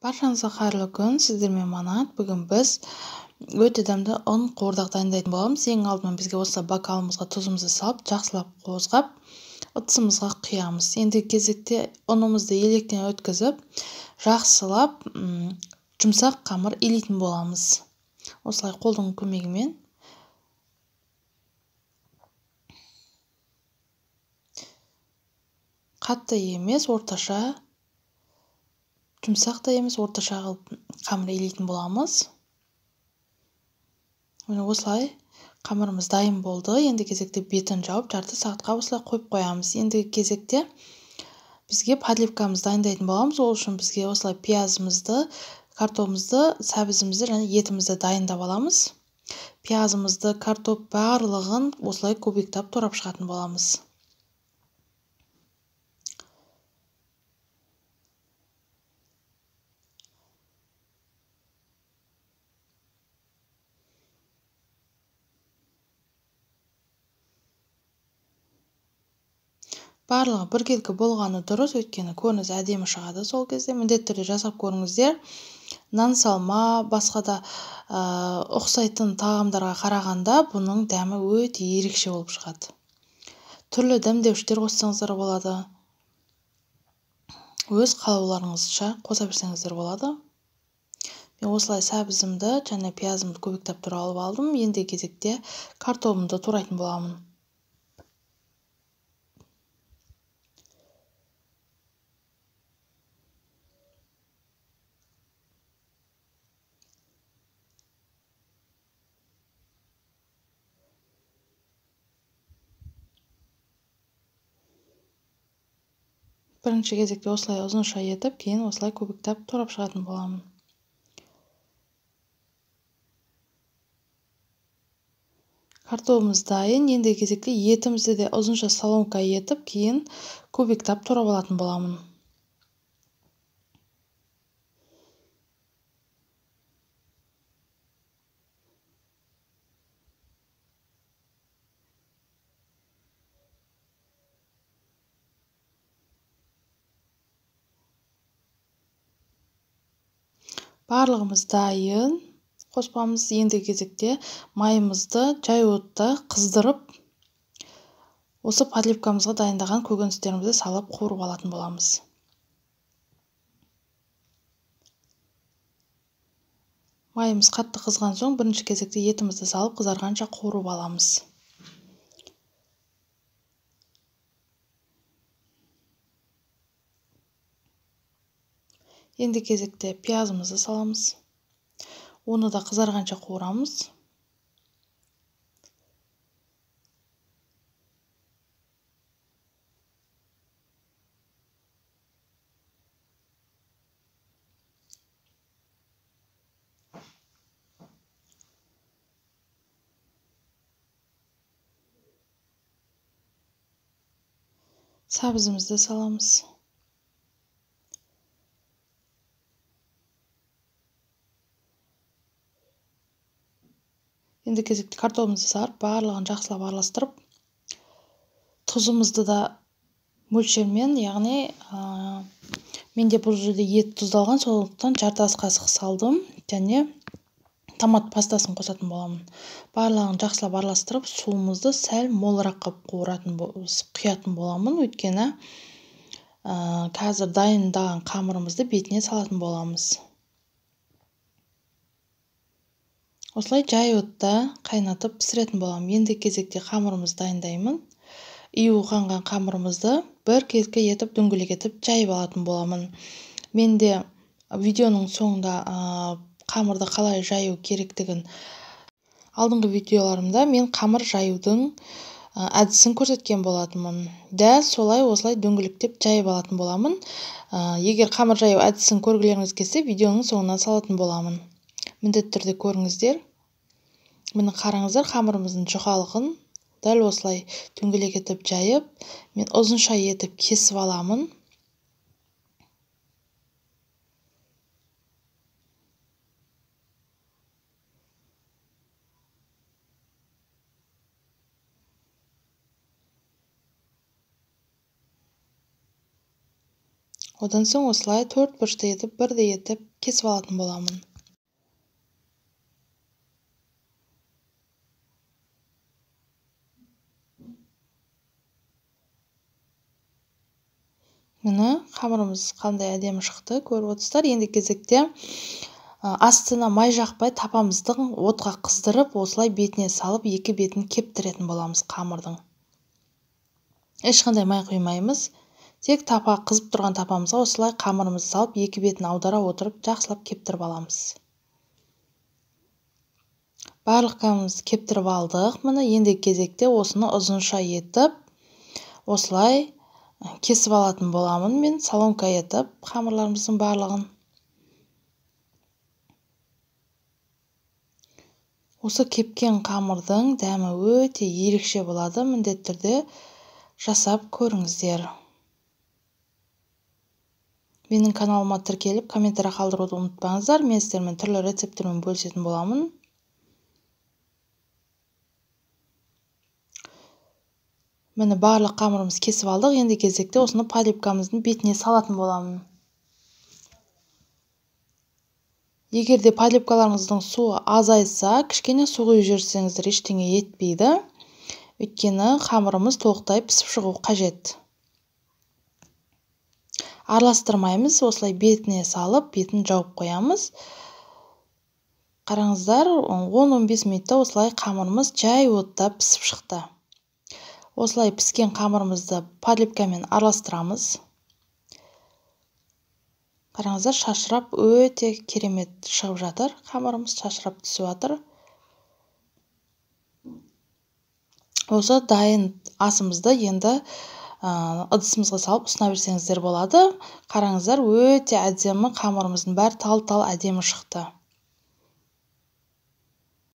Баршаңызға қайырлы күн, сіздермен Манат. Бүгін біз өте дәмді ұн қуырдақ дайындайтын боламыз. Ең алдымен бізге осы бокалымызға тұзымызды салып, жақсылап қозғап, ыдысымызға құямыз. Енді кезекте ұнымызды електен өткізіп, жақсылап жұмсақ қамыр илейтін боламыз. Осылай қолдың көмегімен. Қатты емес, орташа, жұмсақ та емес, орташа қылып қамыр илейтін боламыз. Осылай қамырымыз дайын болды. Енді кезекте бетін жауып, жарты сағатқа осылай қойып қоямыз. Енді кезекте бізге подливкамыз дайындайтын боламыз. Ол үшін бізге осылай пиязымызды, картопымызды, сәбізімізді және етімізді дайындап аламыз. Пиязымызды, картоп барлығын осылай кубиктап турап шығатын боламыз. Барлығы біркелкі болғаны дұрыс, өйткені көрініс әдемі шығады. Сол кезде міндетті түрде жасап көріңіздер. Нан салма, басқа да ұқсайтын тағамдарға қарағанда бұның дәмі өте ерекше болып шығады. Түрлі дәмдеуіштер қоссаңыздар болады. Өз қалауларыңызша қоса берсеңіздер болады. Мен осылай сәбізімді және пиязымды көбіктеп туралып алдым. Енді кезекте картопымды турайтын боламын. Бірінші кезекте осылай ұзынша етіп, кейін осылай көбіктеп турап шығатын боламын. Картопымыз дайын. Енді кезекте етімізді де ұзынша соломка етіп, кейін көбіктеп турап алатын боламын. Барлығымыз дайын. Қоспамыз. Енді кезекте майымызды жай отта қыздырып, осы подливкамызға дайындаған көкөністерімізді салып қуырып алатын боламыз. Майымыз қатты қызған соң, бірінші кезекте етімізді салып қызарғанша қуырып аламыз. Енді кезекте пиязымызды саламыз. Оны да қызарғанша қуырамыз. Сәбізімізді саламыз. Енді кезекте картопымызды сарып, барлығын жақсылап араластырып, тұзымызды да мөлшермен, яғни менде бұл жерде ет тұздалған, сондықтан жарты ас қасық салдым, және томат пастасын қосатын боламын. Барлығын жақсылап араластырып, суымызды сәл молырақ қылып құятын боламын, өйткені қазір дайындаған қамырымызды бетіне салатын боламыз. Осылай жай отта қайнатып пісіретін боламын. Енді кезекте қамырымызды дайындаймын. Июі қанған қамырымызды біркелкі етіп, дөңгелек етіп жайып алатын боламын. Менде видеоның соңында қамырды қалай жаю керектігін алдыңғы видеоларымда мен қамыр жаюдың әдісін көрсеткен болатынмын. Дәл солай осылай дөңгелектеп жайып алатын боламын. Егер қамыр жаю әдісін көргілеріңіз келсе, видеоның соңына салатын боламын. Міндетті түрде көріңіздер. Мені қараңыздар, қамырымыздың жұқалығын дәл осылай дөңгелек етіп жайып, мен ұзынша етіп кесіп аламын. Одан соң осылай 4 бұрышты етіп, бірдей етіп кесіп алатын боламын. Міне, қамырымыз қандай әдемі шықты, көріп отырсыздар. Енді кезекте астына май жақпай тапамыздың отқа қыздырып, осылай бетіне салып, екі бетін кептіретін боламыз қамырдың. Ешқандай май құймаймыз. Тек тапа қызып тұрған тапамызға осылай қамырымызды салып, екі бетін аудара отырып, жақсылап кептіріп аламыз. Барлық қамырымызды кептіріп алдық. Міне, енді кезекте осыны ұзынша етіп, осылай кесіп алатын боламын мен, соломка етіп қамырларымыздың барлығын. Осы кепкен қамырдың дәмі өте ерекше болады, міндетті түрде жасап көріңіздер. Менің каналыма тіркеліп, комментарий қалдыруды ұмытпаңыздар. Мен сіздермен түрлі рецепттермен бөлісетін боламын. Міне, барлық қамырымыз кесіп алдық. Енді кезекте осыны поливкамыздың бетіне салатын боламын. Егер де поливкаларыңыздың суы азайса, кішкене су құйып жіберсеңіздер ештеңе етпейді. Өйткені қамырымыз толықтай пісіп шығу қажет. Араластырмаймыз, осылай бетіне салып, бетін жауып қоямыз. Қараңыздар, 10-15 минутта осылай қамырымыз жай отта пісіп шықты. Осылай піскен қамырымызды поливкамен араластырамыз. Қараңыздар, шашырап өте керемет шығып жатыр. Қамырымыз шашырап түсіп жатыр. Осы дайын асымызды енді ыдысымызға салып ұсына берсеңіздер болады. Қараңыздар, өте әдемі қамырымыздың бәрі тал-тал әдемі шықты.